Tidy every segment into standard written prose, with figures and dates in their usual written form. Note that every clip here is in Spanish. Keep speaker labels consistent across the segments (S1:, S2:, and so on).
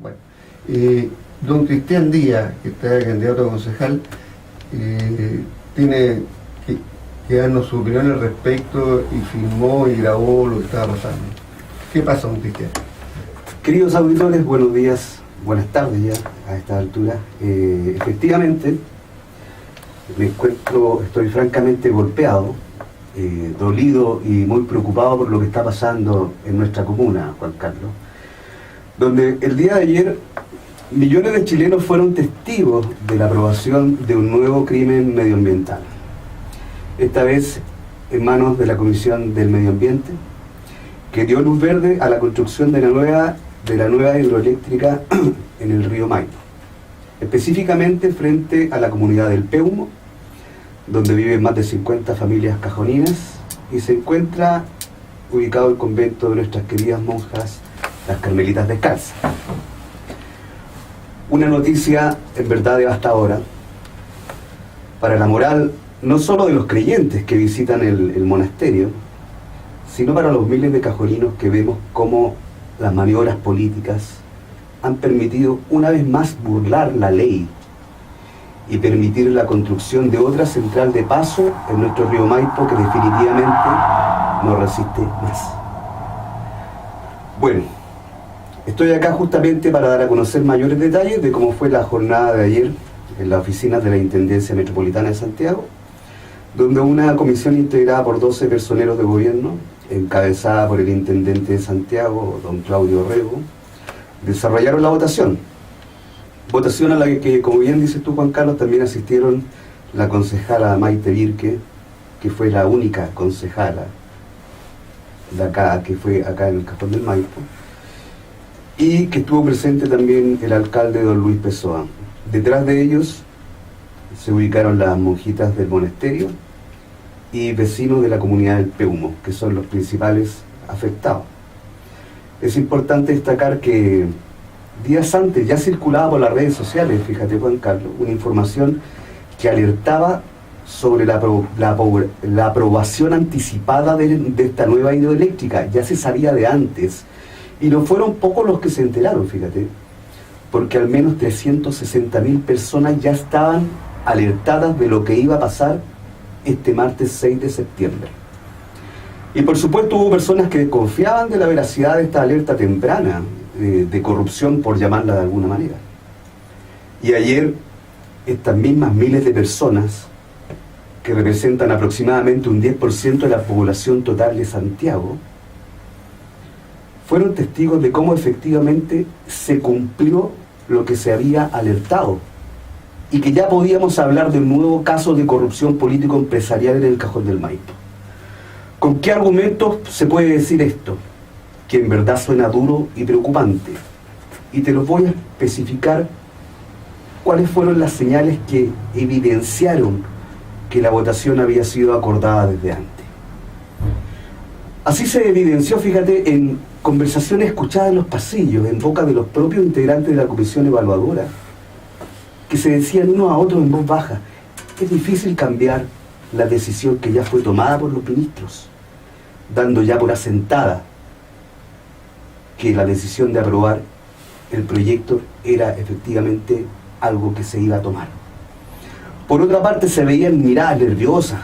S1: Bueno, don Cristian Díaz, que está candidato a concejal, tiene que darnos su opinión al respecto y filmó y grabó lo que estaba pasando. ¿Qué pasa, don Cristian?
S2: Queridos auditores, buenos días, buenas tardes ya a esta altura. Efectivamente, estoy francamente golpeado, dolido y muy preocupado por lo que está pasando en nuestra comuna, Juan Carlos, donde el día de ayer millones de chilenos fueron testigos de la aprobación de un nuevo crimen medioambiental. Esta vez en manos de la Comisión del Medio Ambiente, que dio luz verde a la construcción de la nueva hidroeléctrica en el río Maipo, específicamente frente a la comunidad del Peumo, donde viven más de 50 familias cajoninas, y se encuentra ubicado el convento de nuestras queridas monjas, las Carmelitas Descalzas. Una noticia en verdad devastadora para la moral no solo de los creyentes que visitan el monasterio, sino para los miles de cajoninos que vemos cómo las maniobras políticas han permitido una vez más burlar la ley y permitir la construcción de otra central de paso en nuestro río Maipo que definitivamente no resiste más. Bueno, estoy acá justamente para dar a conocer mayores detalles de cómo fue la jornada de ayer en la oficina de la Intendencia Metropolitana de Santiago, donde una comisión integrada por 12 personeros de gobierno, encabezada por el intendente de Santiago, don Claudio Rego, desarrollaron la votación. Votación a la que, como bien dices tú, Juan Carlos, también asistieron la concejala Maite Virque, que fue la única concejala de acá, que fue acá en el Cajón del Maipo, y que estuvo presente también el alcalde don Luis Pessoa. Detrás de ellos se ubicaron las monjitas del monasterio y vecinos de la comunidad del Peumo, que son los principales afectados. Es importante destacar que días antes ya circulaba por las redes sociales, fíjate Juan Carlos, una información que alertaba sobre la aprobación anticipada de esta nueva hidroeléctrica. Ya se sabía de antes, y no fueron pocos los que se enteraron, fíjate, porque al menos 360.000 personas ya estaban alertadas de lo que iba a pasar este martes 6 de septiembre. Y por supuesto hubo personas que desconfiaban de la veracidad de esta alerta temprana, de corrupción, por llamarla de alguna manera. Y ayer, estas mismas miles de personas, que representan aproximadamente un 10% de la población total de Santiago, fueron testigos de cómo efectivamente se cumplió lo que se había alertado, y que ya podíamos hablar de un nuevo caso de corrupción político-empresarial en el Cajón del Maipo. ¿Con qué argumentos se puede decir esto? Que en verdad suena duro y preocupante. Y te los voy a especificar cuáles fueron las señales que evidenciaron que la votación había sido acordada desde antes. Así se evidenció, fíjate, en conversaciones escuchadas en los pasillos, en boca de los propios integrantes de la comisión evaluadora, que se decían unos a otros en voz baja: es difícil cambiar la decisión que ya fue tomada por los ministros, dando ya por asentada que la decisión de aprobar el proyecto era efectivamente algo que se iba a tomar. Por otra parte, se veían miradas nerviosas.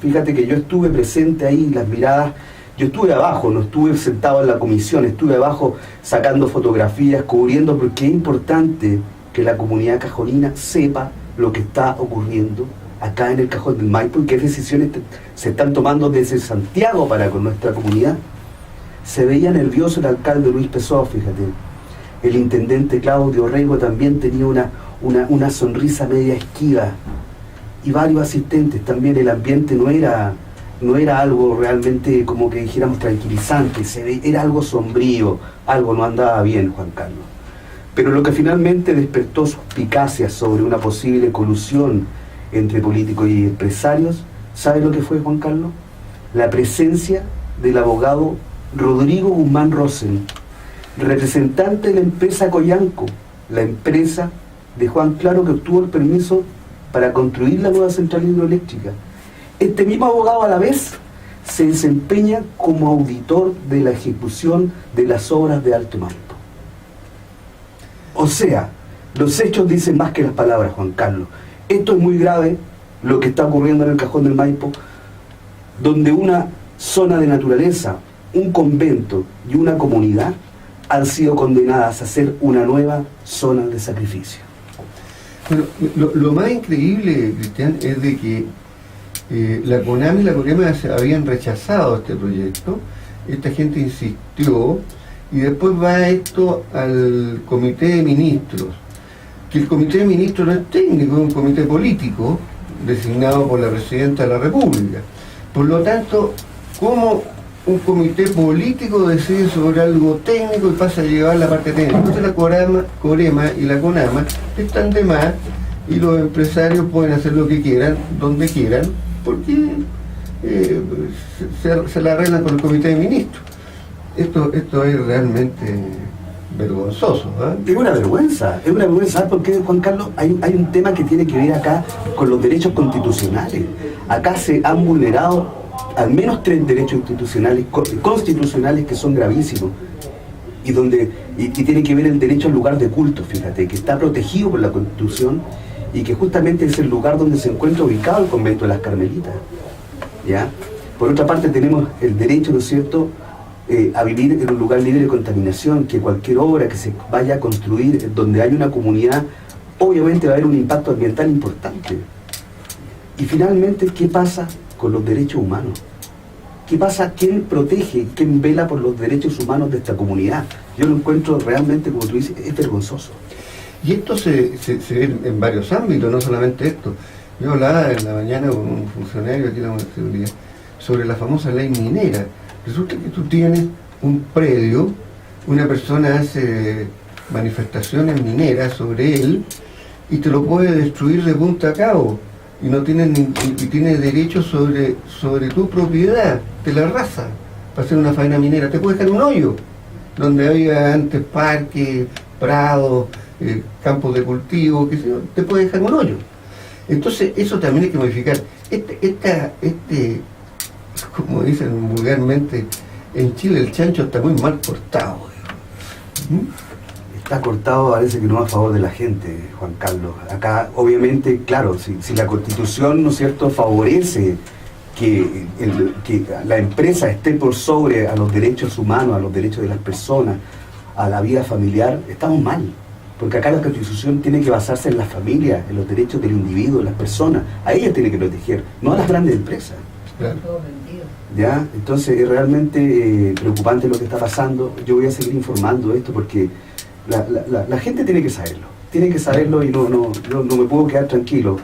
S2: Fíjate que yo estuve presente ahí, las miradas. Yo estuve abajo, no estuve sentado en la comisión, estuve abajo sacando fotografías, cubriendo, porque es importante que la comunidad cajonina sepa lo que está ocurriendo acá en el Cajón del Maipo y qué decisiones se están tomando desde Santiago para con nuestra comunidad. Se veía nervioso el alcalde Luis Pessoa, fíjate. El intendente Claudio Rego también tenía una sonrisa media esquiva, y varios asistentes también. El ambiente no era algo realmente como que dijéramos tranquilizante, era algo sombrío, algo no andaba bien, Juan Carlos. Pero lo que finalmente despertó suspicacias sobre una posible colusión entre políticos y empresarios, ¿sabe lo que fue, Juan Carlos? La presencia del abogado Rodrigo Guzmán Rosen, representante de la empresa Coyanco, la empresa de Juan Claro que obtuvo el permiso para construir la nueva central hidroeléctrica. Este mismo abogado a la vez se desempeña como auditor de la ejecución de las obras de Alto Maipo. O sea, los hechos dicen más que las palabras, Juan Carlos. Esto es muy grave, lo que está ocurriendo en el Cajón del Maipo, donde una zona de naturaleza, un convento y una comunidad han sido condenadas a ser una nueva zona de sacrificio.
S1: Bueno, lo más increíble, Cristian, es de que la CONAMA y la COREMA habían rechazado este proyecto, esta gente insistió, y después va esto al Comité de Ministros, que el Comité de Ministros no es técnico, es un comité político designado por la Presidenta de la República. Por lo tanto, ¿cómo un comité político decide sobre algo técnico y pasa a llevar la parte técnica? Entonces la COREMA y la CONAMA están de más y los empresarios pueden hacer lo que quieran, donde quieran, porque se la arreglan con el Comité de Ministros. Esto es realmente vergonzoso, ¿eh?
S2: Es una vergüenza, ¿sabes por qué, Juan Carlos? Hay un tema que tiene que ver acá con los derechos constitucionales. Acá se han vulnerado al menos 3 derechos constitucionales que son gravísimos y tiene que ver el derecho al lugar de culto, fíjate, que está protegido por la Constitución y que justamente es el lugar donde se encuentra ubicado el convento de las Carmelitas, ¿ya? Por otra parte tenemos el derecho, ¿no es cierto?, a vivir en un lugar libre de contaminación, que cualquier obra que se vaya a construir donde hay una comunidad, obviamente va a haber un impacto ambiental importante. Y finalmente, ¿qué pasa con los derechos humanos? ¿Qué pasa? ¿Quién protege, quién vela por los derechos humanos de esta comunidad? Yo lo encuentro realmente, como tú dices, es vergonzoso.
S1: Y esto se ve en varios ámbitos, no solamente esto. Yo hablaba en la mañana con un funcionario aquí en la municipalidad sobre la famosa ley minera. Resulta que tú tienes un predio, una persona hace manifestaciones mineras sobre él y te lo puede destruir de punta a cabo y no tiene y tiene derecho sobre tu propiedad, te la arrasa para hacer una faena minera. Te puede dejar un hoyo donde había antes parques, prados, campos de cultivo, qué sé yo, te puede dejar un hoyo. Entonces eso también hay que modificar. Como dicen vulgarmente, en Chile el chancho está muy mal cortado.
S2: Está cortado, parece que no a favor de la gente, Juan Carlos. Acá, obviamente, claro, si la Constitución, ¿no es cierto?, favorece que la empresa esté por sobre a los derechos humanos, a los derechos de las personas, a la vida familiar, estamos mal. Porque acá la Constitución tiene que basarse en la familia, en los derechos del individuo, de las personas. A ellas tiene que proteger, no a las grandes empresas.
S1: Claro.
S2: ¿Ya? Entonces es realmente preocupante lo que está pasando. Yo voy a seguir informando esto porque la gente tiene que saberlo y no me puedo quedar tranquilo.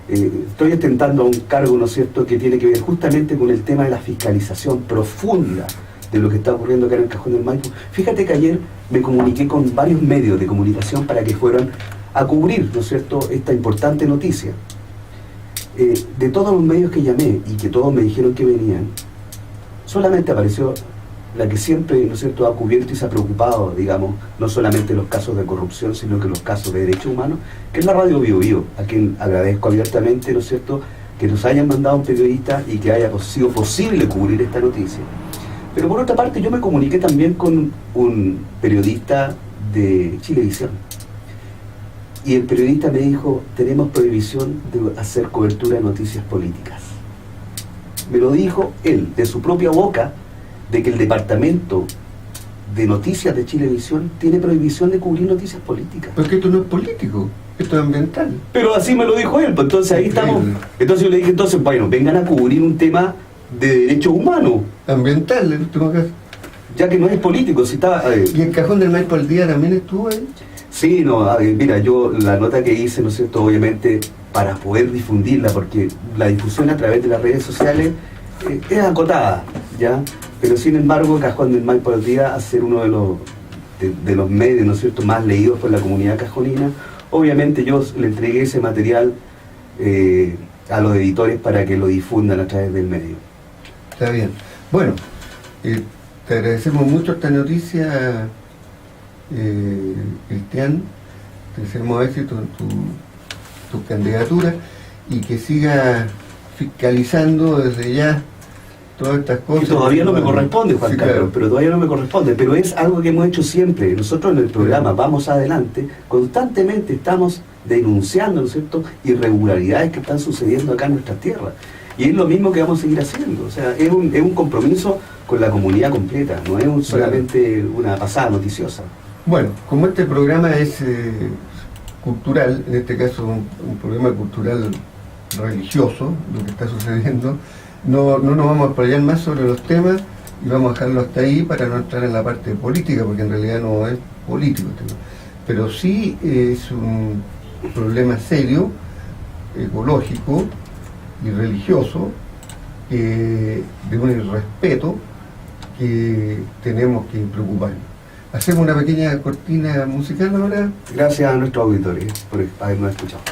S2: Estoy ostentando a un cargo, ¿no es cierto?, que tiene que ver justamente con el tema de la fiscalización profunda de lo que está ocurriendo acá en el Cajón del Maipo. Fíjate que ayer me comuniqué con varios medios de comunicación para que fueran a cubrir, ¿no es cierto?, esta importante noticia. De todos los medios que llamé y que todos me dijeron que venían, solamente apareció la que siempre, ¿no es cierto?, ha cubierto y se ha preocupado, digamos, no solamente los casos de corrupción, sino que los casos de derechos humanos, que es la Radio Bio Bio, a quien agradezco abiertamente, ¿no es cierto?, que nos hayan mandado un periodista y que haya sido posible cubrir esta noticia. Pero por otra parte, yo me comuniqué también con un periodista de Chilevisión. Y el periodista me dijo, tenemos prohibición de hacer cobertura de noticias políticas. Me lo dijo él, de su propia boca, de que el departamento de noticias de Chilevisión tiene prohibición de cubrir noticias políticas.
S1: Porque esto no es político, esto es ambiental.
S2: Pero así me lo dijo él, pues entonces ahí estamos. Entonces yo le dije, bueno, vengan a cubrir un tema de derechos humanos.
S1: Ambiental, en último caso.
S2: Ya que no es político, si está...
S1: ¿Y el Cajón del Maipo al día también estuvo ahí?
S2: Sí, no, mira, yo la nota que hice, ¿no es cierto?, obviamente para poder difundirla, porque la difusión a través de las redes sociales es acotada, ¿ya? Pero sin embargo, Cajón del Maipo al día, a ser uno de los medios, ¿no es cierto?, más leídos por la comunidad cajonina, obviamente yo le entregué ese material a los editores para que lo difundan a través del medio.
S1: Está bien. Bueno, te agradecemos mucho esta noticia, Cristian. Te deseamos éxito en tu candidatura y que siga fiscalizando desde ya todas estas cosas.
S2: Que todavía no me corresponde, Juan Carlos,
S1: claro.
S2: pero todavía no me corresponde. Pero es algo que hemos hecho siempre. Nosotros en el programa Vamos Adelante constantemente estamos denunciando, ¿no es cierto?, irregularidades que están sucediendo acá en nuestras tierras. Y es lo mismo que vamos a seguir haciendo. O sea, es un compromiso con la comunidad completa, no es solamente una pasada noticiosa.
S1: Bueno, como este programa es cultural, en este caso un programa cultural religioso, lo que está sucediendo, no nos vamos a explayar más sobre los temas y vamos a dejarlo hasta ahí para no entrar en la parte política, porque en realidad no es político este tema. Pero sí es un problema serio, ecológico y religioso, de un irrespeto que tenemos que preocuparnos. Hacemos una pequeña cortina musical ahora.
S2: Gracias a nuestros auditores por habernos escuchado.